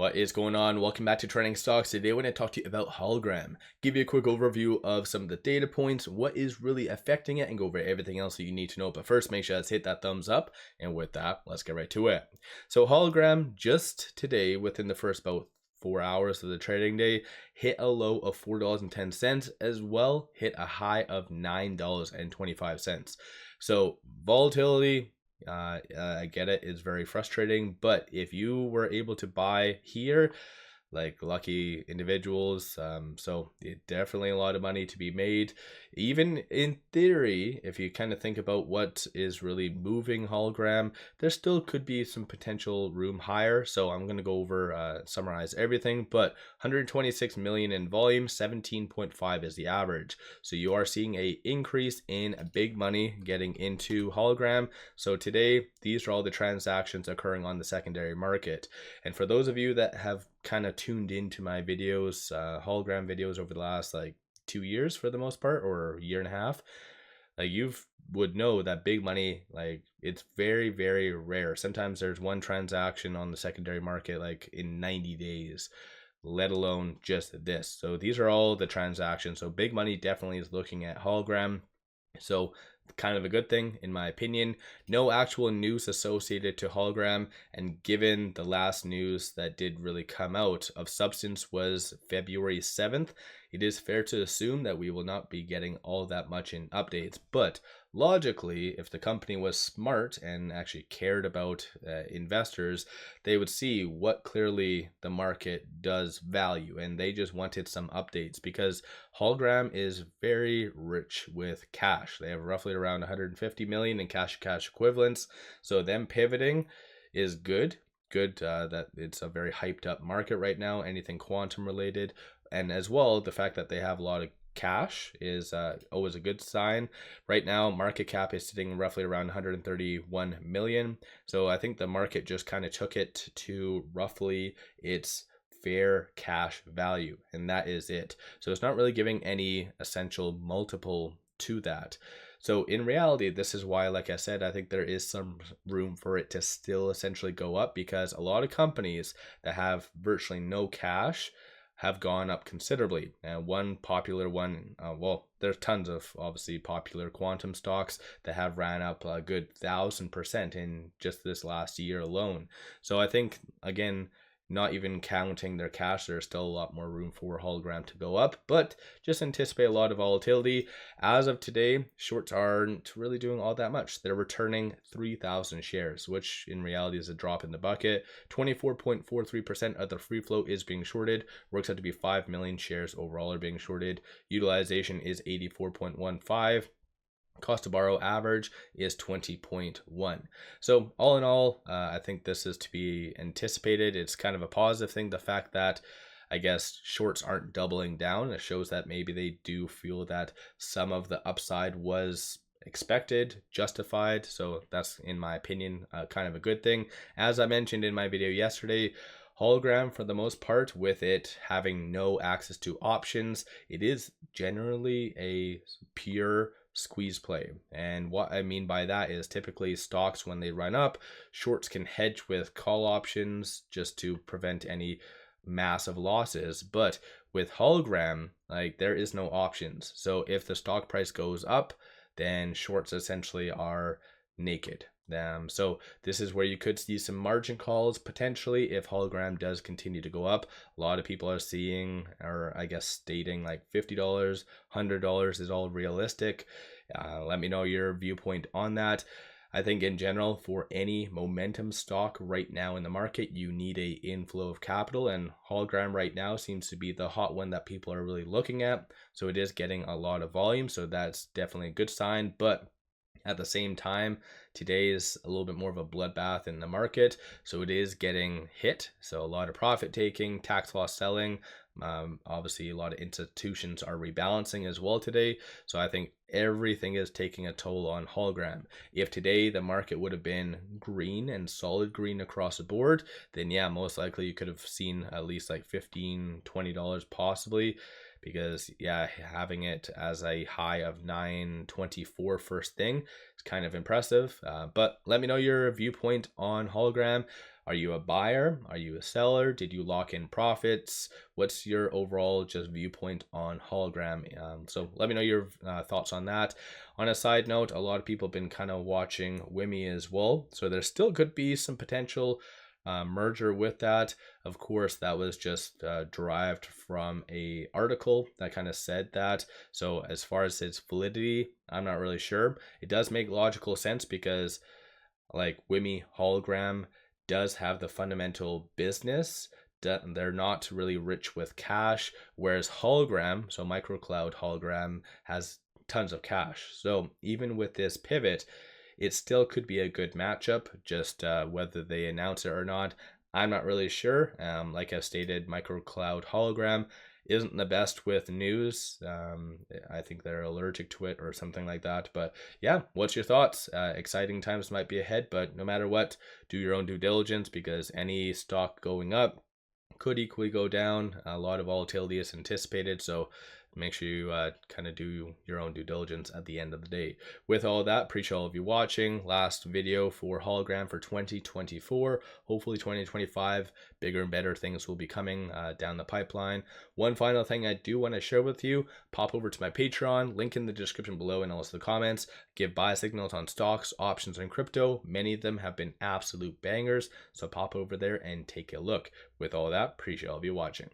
What is going on? Welcome back to Trending Stocks. Today I want to talk to you about Hologram. Give you a quick overview of some of the data points, what is really affecting it, and go over everything else that you need to know. But first, make sure to hit that thumbs up. And with that, let's get right to it. So Hologram just today, within the first about 4 hours of the trading day, hit a low of $4.10, as well hit a high of $9.25. So volatility, I get it, it's very frustrating, but if you were able to buy here, like lucky individuals, so definitely a lot of money to be made. Even in theory, if you kind of think about what is really moving Hologram, there still could be some potential room higher. So I'm going to go over, summarize everything, but 126 million in volume, 17.5 is the average. So you are seeing a increase in big money getting into Hologram. So today, these are all the transactions occurring on the secondary market. And for those of you that have kind of tuned into my videos, Hologram videos over the last like 2 years for the most part, or a year and a half, like you would know that big money, like it's very, very rare. Sometimes there's one transaction on the secondary market like in 90 days, let alone just this. So these are all the transactions. So big money definitely is looking at Hologram. So kind of a good thing in my opinion. No actual news associated to Hologram, and given the last news that did really come out of substance was February 7th, it is fair to assume that we will not be getting all that much in updates. But logically, if the company was smart and actually cared about investors, they would see what clearly the market does value, and they just wanted some updates because Hologram is very rich with cash. They have roughly around 150 million in cash equivalents. So them pivoting is good that it's a very hyped up market right now, anything quantum related. And as well, the fact that they have a lot of cash is always a good sign. Right now, market cap is sitting roughly around 131 million. So I think the market just kind of took it to roughly its fair cash value, and that is it. So it's not really giving any essential multiple to that. So in reality, this is why, like I said, I think there is some room for it to still essentially go up, because a lot of companies that have virtually no cash have gone up considerably. And one popular one, well, there's tons of obviously popular quantum stocks that have ran up a good 1,000% in just this last year alone. So I think, again, not even counting their cash, there's still a lot more room for Hologram to go up, but just anticipate a lot of volatility. As of today, shorts aren't really doing all that much. They're returning 3,000 shares, which in reality is a drop in the bucket. 24.43% of the free float is being shorted. Works out to be 5 million shares overall are being shorted. Utilization is 84.15. Cost to borrow average is 20.1. So all in all, I think this is to be anticipated. It's kind of a positive thing, the fact that I guess shorts aren't doubling down. It shows that maybe they do feel that some of the upside was expected, justified. So that's, in my opinion, kind of a good thing. As I mentioned in my video yesterday, Hologram, for the most part, with it having no access to options, it is generally a pure squeeze play. And what I mean by that is typically stocks, when they run up, shorts can hedge with call options just to prevent any massive losses. But with Hologram, like, there is no options. So if the stock price goes up, then shorts essentially are naked. So this is where you could see some margin calls potentially if Hologram does continue to go up. A lot of people are seeing, or I guess stating, like $50, $100 is all realistic. Let me know your viewpoint on that. I think in general, for any momentum stock right now in the market, you need a inflow of capital, and Hologram right now seems to be the hot one that people are really looking at. So it is getting a lot of volume, so that's definitely a good sign. But at the same time, today is a little bit more of a bloodbath in the market, so it is getting hit. So a lot of profit taking, tax loss selling. Obviously, a lot of institutions are rebalancing as well today. So I think everything is taking a toll on Hologram. If today the market would have been green and solid green across the board, then yeah, most likely you could have seen at least like $15, $20 possibly. Because yeah, having it as a high of 924 first thing is kind of impressive. But let me know your viewpoint on Hologram. Are you a buyer? Are you a seller? Did you lock in profits? What's your overall just viewpoint on hologram? So let me know your thoughts on that. On a side note, a lot of people have been kind of watching 𝗖𝗎 as well, so there still could be some potential merger with that. Of course, that was just derived from a article that kind of said that. So as far as its validity, I'm not really sure. It does make logical sense because like 𝗖𝗎 hologram does have the fundamental business. They're not really rich with cash, whereas hologram, so MicroCloud hologram, has tons of cash. So even with this pivot, it still could be a good matchup. Just whether they announce it or not, I'm not really sure. Like I've stated, MicroCloud hologram isn't the best with news. I think they're allergic to it or something like that. But yeah, what's your thoughts? Exciting times might be ahead, but no matter what, do your own due diligence, because any stock going up could equally go down. A lot of volatility is anticipated, so make sure you kind of do your own due diligence at the end of the day. With all that, appreciate all of you watching. Last video for hologram for 2024. Hopefully 2025, bigger and better things will be coming down the pipeline. One final thing I do want to share with you, pop over to my Patreon, link in the description below and also the comments. Give buy signals on stocks, options, and crypto. Many of them have been absolute bangers, so pop over there and take a look. With all that, appreciate all of you watching.